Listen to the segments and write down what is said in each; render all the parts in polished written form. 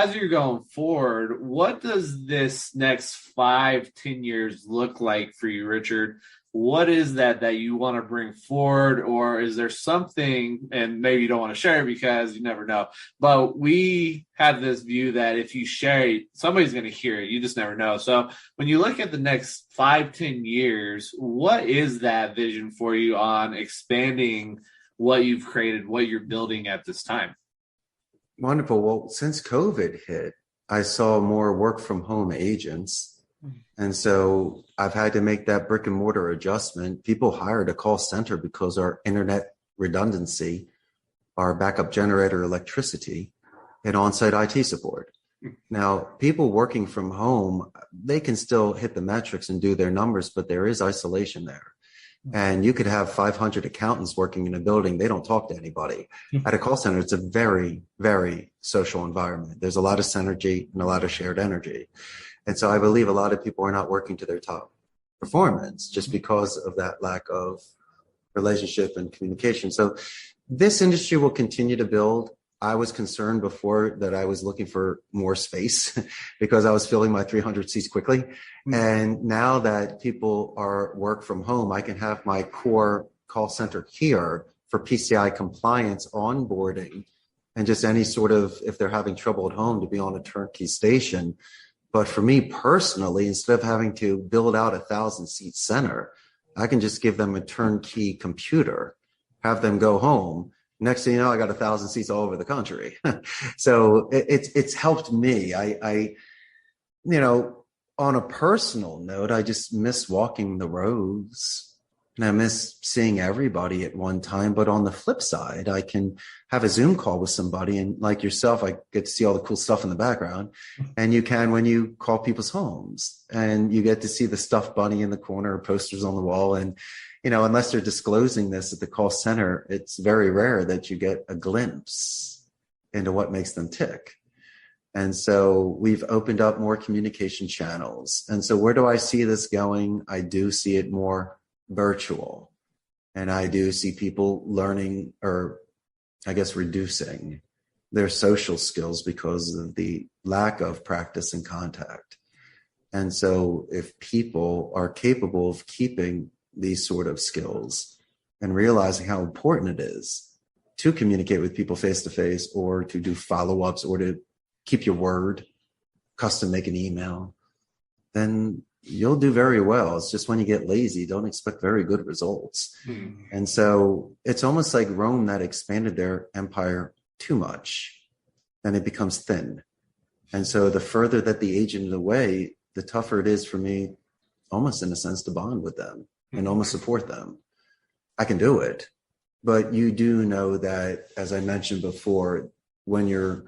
as you're going forward, what does this next 5, 10 years look like for you, Richard? What is that you want to bring forward? Or is there something, and maybe you don't want to share because you never know, but we have this view that if you share it, somebody's going to hear it. You just never know. So when you look at the next 5, 10 years, what is that vision for you on expanding what you've created, what you're building at this time? Wonderful. Well, since COVID hit, I saw more work from home agents. And so I've had to make that brick and mortar adjustment. People hired a call center because our internet redundancy, our backup generator electricity, and on-site IT support. Now, people working from home, they can still hit the metrics and do their numbers, but there is isolation there. And you could have 500 accountants working in a building. They don't talk to anybody. At a call center, it's a very, very social environment. There's a lot of synergy and a lot of shared energy. And so I believe a lot of people are not working to their top performance just because of that lack of relationship and communication. So this industry will continue to build. I was concerned before that I was looking for more space because I was filling my 300 seats quickly. And now that people are work from home, I can have my core call center here for PCI compliance onboarding and just any sort of, if they're having trouble at home, to be on a turnkey station. But for me personally, instead of having to build out 1,000-seat center, I can just give them a turnkey computer, have them go home. Next thing you know, I got 1,000 seats all over the country. So it's helped me. I on a personal note, I just miss walking the roads and I miss seeing everybody at one time. But on the flip side, I can have a Zoom call with somebody, and like yourself, I get to see all the cool stuff in the background. And you can when you call people's homes, and you get to see the stuffed bunny in the corner, posters on the wall. And unless they're disclosing this at the call center, it's very rare that you get a glimpse into what makes them tick. And so we've opened up more communication channels. And so where do I see this going? I do see it more virtual. And I do see people learning, or I guess reducing their social skills because of the lack of practice and contact. And so if people are capable of keeping these sort of skills and realizing how important it is to communicate with people face to face, or to do follow-ups, or to keep your word, custom make an email, then you'll do very well. It's just when you get lazy, don't expect very good results. And so it's almost like Rome that expanded their empire too much, and it becomes thin. And so the further that the agent is away, the tougher it is for me, almost in a sense, to bond with them and almost support them. I can do it. But you do know that, as I mentioned before, when you're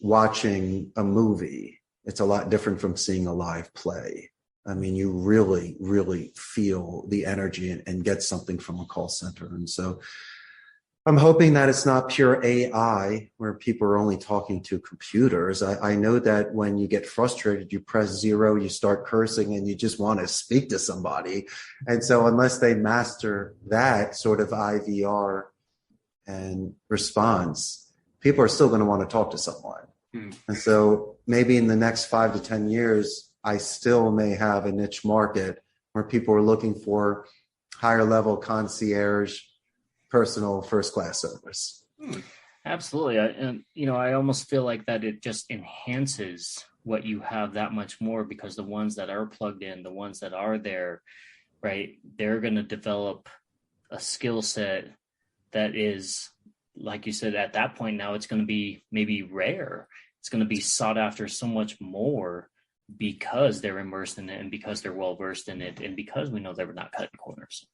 watching a movie, it's a lot different from seeing a live play. I mean, you really, really feel the energy and get something from a call center. And so I'm hoping that it's not pure AI where people are only talking to computers. I know that when you get frustrated, you press 0, you start cursing, and you just want to speak to somebody. And so unless they master that sort of IVR and response, people are still going to want to talk to someone. And so maybe in the next 5 to 10 years, I still may have a niche market where people are looking for higher level concierge, personal first class service. Absolutely. I almost feel like that it just enhances what you have that much more, because the ones that are plugged in, the ones that are there, right, they're going to develop a skill set that is, like you said, at that point now it's going to be maybe rare. It's going to be sought after so much more because they're immersed in it, and because they're well versed in it, and because we know that we're not cutting corners.